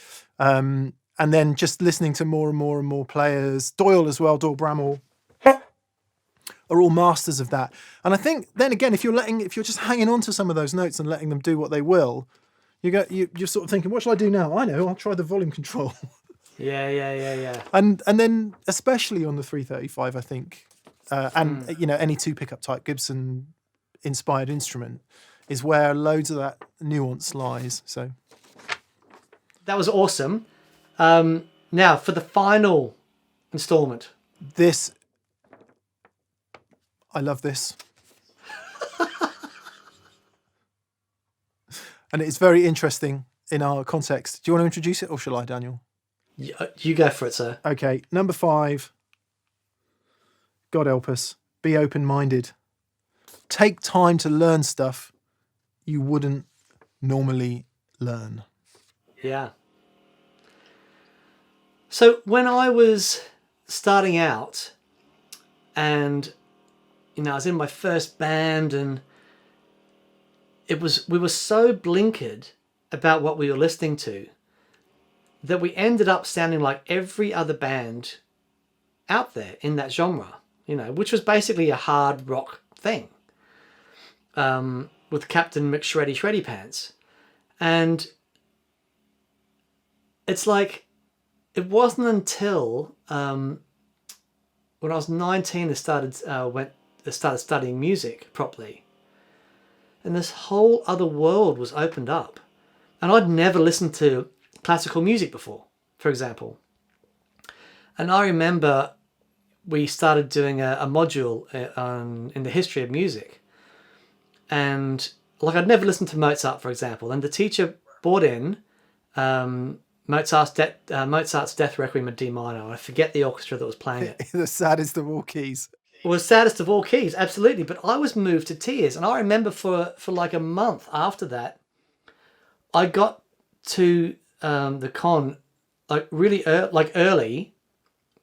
Speaker 2: And then just listening to more and more and more players, Doyle as well, Doyle Bramall, are all masters of that. And I think then again, if you're just hanging on to some of those notes and letting them do what they will, you're sort of thinking, what shall I do now? I know, I'll try the volume control.
Speaker 1: Yeah.
Speaker 2: And then especially on the 335, I think, any two pickup type Gibson inspired instrument is where loads of that nuance lies. So
Speaker 1: that was awesome. Now for the final installment.
Speaker 2: I love this. And it's very interesting in our context. Do you want to introduce it, or shall I, Daniel?
Speaker 1: You go for it, sir.
Speaker 2: Okay, number 5. God help us. Be open-minded. Take time to learn stuff you wouldn't normally learn.
Speaker 1: Yeah. So when I was starting out, and I was in my first band, and we were so blinkered about what we were listening to that we ended up sounding like every other band out there in that genre, which was basically a hard rock thing, with Captain McShreddy Pants. And it's like, it wasn't until when I was 19 I started studying music properly, and this whole other world was opened up. And I'd never listened to classical music before, for example. And I remember we started doing a module in the history of music. And like I'd never listened to Mozart, for example. And the teacher brought in Mozart's Death Requiem in D minor. I forget the orchestra that was playing it.
Speaker 2: The saddest of all keys.
Speaker 1: It was saddest of all keys, absolutely. But I was moved to tears. And I remember for like a month after that, I got to the con like really early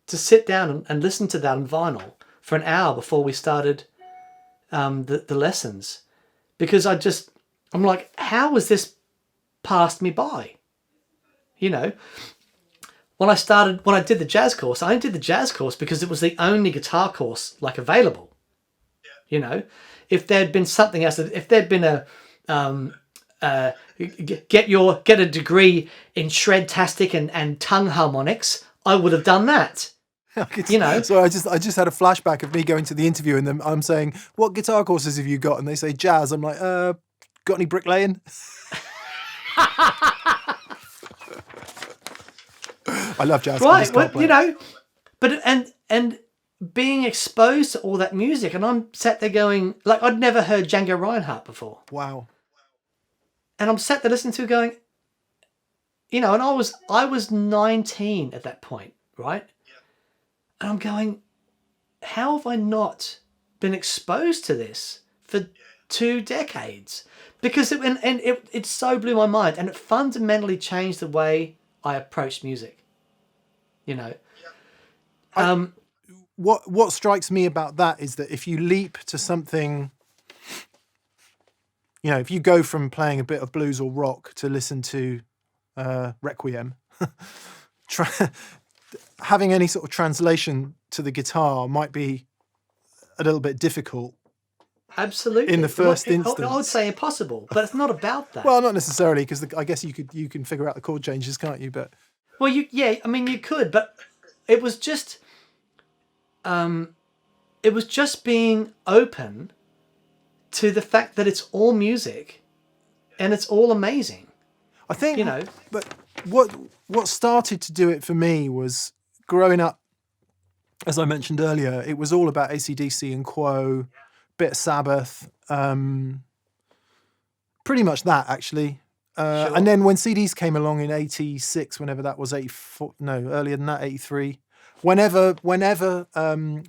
Speaker 1: to sit down and listen to that on vinyl for an hour before we started the lessons. Because I'm like, how has this passed me by? You know, when I did the jazz course, I only did the jazz course because it was the only guitar course like available. You know, if there'd been something else, if there'd been get a degree in shred-tastic and tongue harmonics, I would have done that. You know,
Speaker 2: so I just had a flashback of me going to the interview and I'm saying, what guitar courses have you got? And they say jazz. I'm like, got any bricklaying? I love jazz.
Speaker 1: Right? Well, you know, but and being exposed to all that music, and I'm sat there going, like, I'd never heard Django Reinhardt before.
Speaker 2: Wow.
Speaker 1: And I'm sat there listening to it going, you know, and I was 19 at that point, right? And I'm going, how have I not been exposed to this for 2 decades? Because it so blew my mind, and it fundamentally changed the way I approached music. You know,
Speaker 2: what strikes me about that is that if you leap to something, you know, if you go from playing a bit of blues or rock to listen to Requiem, having any sort of translation to the guitar might be a little bit difficult.
Speaker 1: Absolutely.
Speaker 2: In the first instance,
Speaker 1: I would say impossible, but it's not about that.
Speaker 2: Well, not necessarily, because I guess you can figure out the chord changes, can't you? But
Speaker 1: well, I mean, you could, but it was just being open to the fact that it's all music, and it's all amazing.
Speaker 2: I think,
Speaker 1: you know,
Speaker 2: but what started to do it for me was growing up. As I mentioned earlier, it was all about AC/DC and Quo, bit of Sabbath, pretty much that actually.
Speaker 1: Sure.
Speaker 2: And then when CDs came along in '86, whenever that was, '84, no, earlier than that, '83, whenever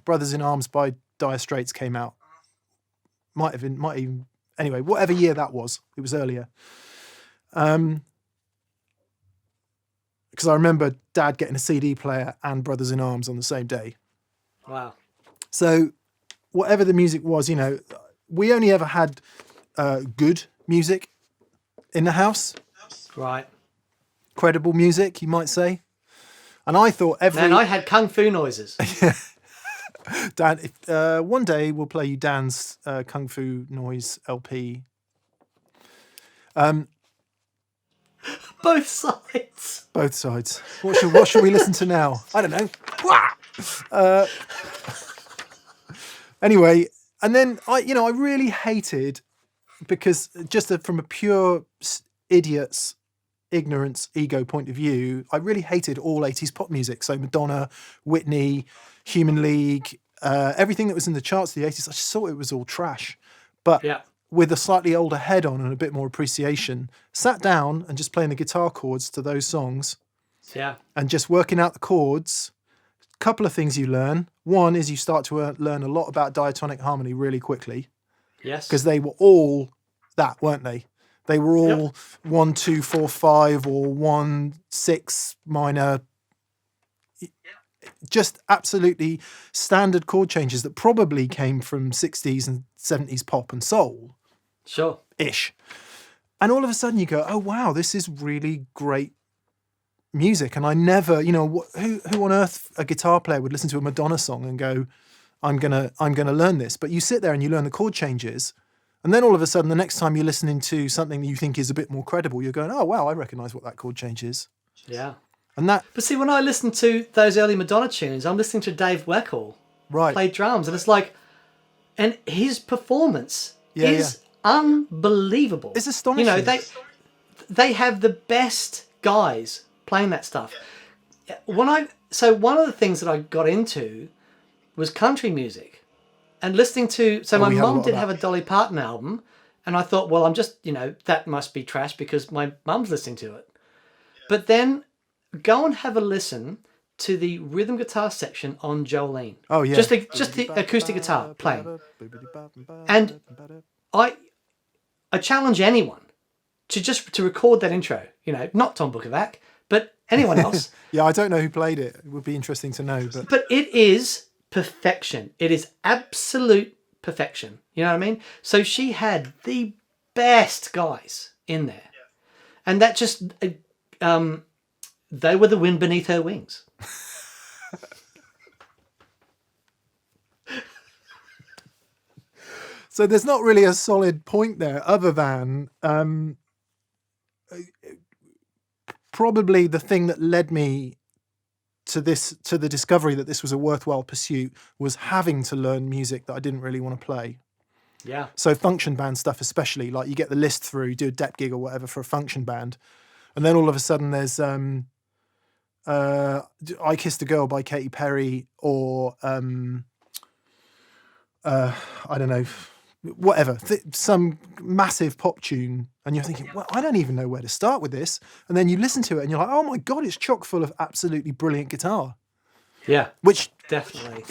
Speaker 2: Brothers in Arms by Dire Straits came out, might even anyway, whatever year that was, it was earlier. Because I remember Dad getting a CD player and Brothers in Arms on the same day.
Speaker 1: Wow.
Speaker 2: So whatever the music was, you know, we only ever had good music in the house.
Speaker 1: Right.
Speaker 2: Credible music, you might say. And I thought
Speaker 1: Man, I had kung fu noises.
Speaker 2: Dan, one day we'll play you Dan's Kung Fu Noise LP.
Speaker 1: Both sides.
Speaker 2: Both sides. What should we listen to now? I don't know. Anyway, and then I really hated, because just from a pure idiot's ignorance, ego point of view, I really hated all 80s pop music. So Madonna, Whitney, Human League, everything that was in the charts of the 80s, I just thought it was all trash. But
Speaker 1: yeah,
Speaker 2: with a slightly older head on and a bit more appreciation, sat down and just playing the guitar chords to those songs.
Speaker 1: Yeah.
Speaker 2: And just working out the chords. Couple of things you learn. One is you start to learn a lot about diatonic harmony really quickly.
Speaker 1: Yes.
Speaker 2: Because they were all that, weren't they? They were all 1, 2, 4, 5 or 1, 6 minor. Just absolutely standard chord changes that probably came from 60s and 70s pop and soul.
Speaker 1: Sure.
Speaker 2: Ish. And all of a sudden you go, oh wow, this is really great music. And I never, who on earth, a guitar player, would listen to a Madonna song and go, I'm gonna learn this. But you sit there and you learn the chord changes, and then all of a sudden the next time you're listening to something that you think is a bit more credible, you're going, oh wow, I recognise what that chord change is.
Speaker 1: Yeah.
Speaker 2: And that.
Speaker 1: But see, when I listen to those early Madonna tunes, I'm listening to Dave Weckl play drums, and it's like, and his performance is unbelievable.
Speaker 2: It's astonishing.
Speaker 1: They have the best guys playing that stuff. When I so one of the things that I got into was country music and listening to, so my
Speaker 2: we had a lot
Speaker 1: mum
Speaker 2: of
Speaker 1: did
Speaker 2: that.
Speaker 1: have a Dolly Parton album, and I thought, well, I'm just, that must be trash because my mum's listening to it. But then go and have a listen to the rhythm guitar section on Jolene.
Speaker 2: Oh yeah.
Speaker 1: Just the acoustic guitar playing. And I challenge anyone to record that intro. Not Tom Bukovac, but anyone else.
Speaker 2: Yeah, I don't know who played it. It would be interesting to know.
Speaker 1: But it is perfection. It is absolute perfection. You know what I mean? So she had the best guys in there. And that just, they were the wind beneath her wings.
Speaker 2: So there's not really a solid point there other than probably the thing that led me to the discovery that this was a worthwhile pursuit was having to learn music that I didn't really want to play.
Speaker 1: Yeah.
Speaker 2: So function band stuff especially, like you get the list through, do a dep gig or whatever for a function band, and then all of a sudden there's I Kissed a Girl by Katy Perry, or I don't know, whatever, some massive pop tune, and you're thinking, well, I don't even know where to start with this. And then you listen to it and you're like, oh my God, it's chock full of absolutely brilliant guitar.
Speaker 1: Yeah.
Speaker 2: Which,
Speaker 1: definitely.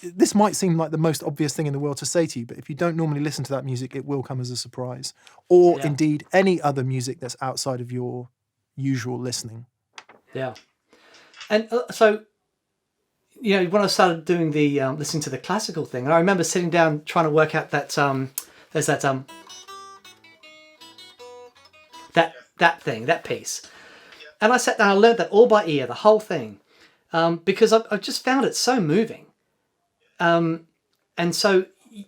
Speaker 2: This might seem like the most obvious thing in the world to say to you, but if you don't normally listen to that music, it will come as a surprise. Or indeed any other music that's outside of your usual listening.
Speaker 1: Yeah. And so, when I started doing the listening to the classical thing, and I remember sitting down trying to work out that there's that piece, and I sat down, I learned that all by ear, the whole thing, because I just found it so moving, and so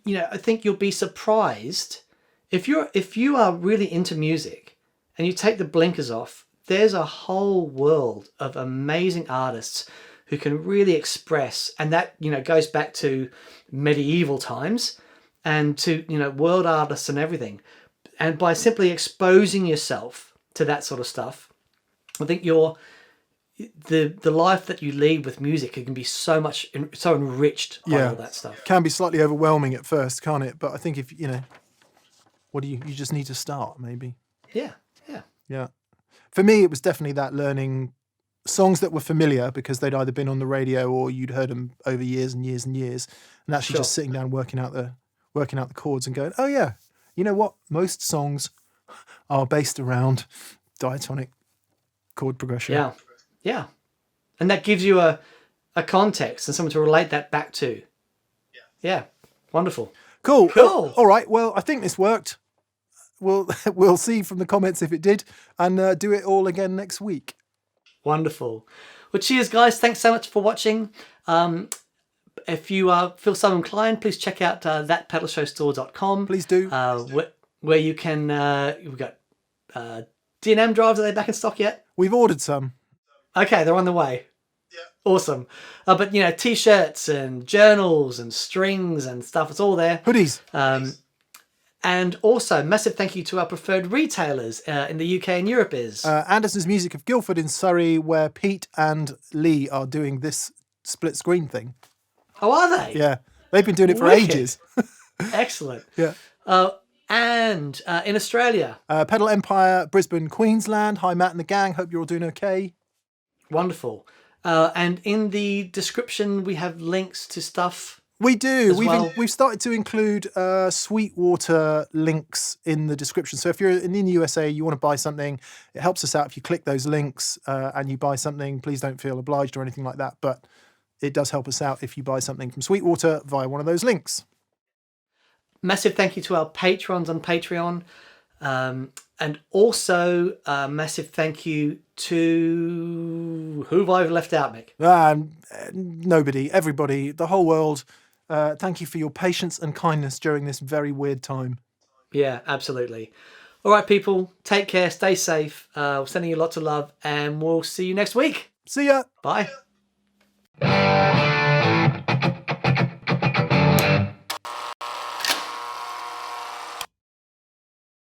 Speaker 1: I think you'll be surprised if you are really into music and you take the blinkers off. There's a whole world of amazing artists who can really express, and that goes back to medieval times and to world artists and everything. And by simply exposing yourself to that sort of stuff, I think the life that you lead with music, it can be so enriched by all that stuff.
Speaker 2: Can be slightly overwhelming at first, can't it? But I think if what do you just need to start maybe.
Speaker 1: Yeah.
Speaker 2: For me, it was definitely that, learning songs that were familiar because they'd either been on the radio or you'd heard them over years and years and years, and actually just sitting down working out the chords and going, oh yeah, you know what? Most songs are based around diatonic chord progression.
Speaker 1: Yeah, and that gives you a context and something to relate that back to. Yeah, wonderful.
Speaker 2: Cool. All right. Well, I think this worked. We'll see from the comments if it did, and do it all again next week.
Speaker 1: Wonderful. Well, cheers, guys. Thanks so much for watching. If you feel so inclined, please check out thatpedalshowstore.com.
Speaker 2: Please do.
Speaker 1: Where you can, we've got D&M drives. Are they back in stock yet?
Speaker 2: We've ordered some.
Speaker 1: Okay, they're on the way. Yeah. Awesome. But t-shirts and journals and strings and stuff, it's all there.
Speaker 2: Hoodies.
Speaker 1: And also, massive thank you to our preferred retailers in the UK and Europe is...
Speaker 2: Anderson's Music of Guildford in Surrey, where Pete and Lee are doing this split screen thing.
Speaker 1: Oh, are they?
Speaker 2: Yeah. They've been doing it for ages.
Speaker 1: Excellent.
Speaker 2: Yeah.
Speaker 1: And in Australia...
Speaker 2: Pedal Empire, Brisbane, Queensland. Hi, Matt and the gang. Hope you're all doing okay.
Speaker 1: Wonderful. And in the description, we have links to stuff...
Speaker 2: We do.
Speaker 1: We've
Speaker 2: started to include Sweetwater links in the description. So if you're in the USA, you want to buy something, it helps us out if you click those links and you buy something. Please don't feel obliged or anything like that. But it does help us out if you buy something from Sweetwater via one of those links.
Speaker 1: Massive thank you to our patrons on Patreon. And also a massive thank you to... Who have I left out, Mick?
Speaker 2: Nobody, everybody, the whole world. Thank you for your patience and kindness during this very weird time.
Speaker 1: Yeah, absolutely. All right, people, take care, stay safe. Sending you lots of love, and we'll see you next week.
Speaker 2: See ya.
Speaker 1: Bye.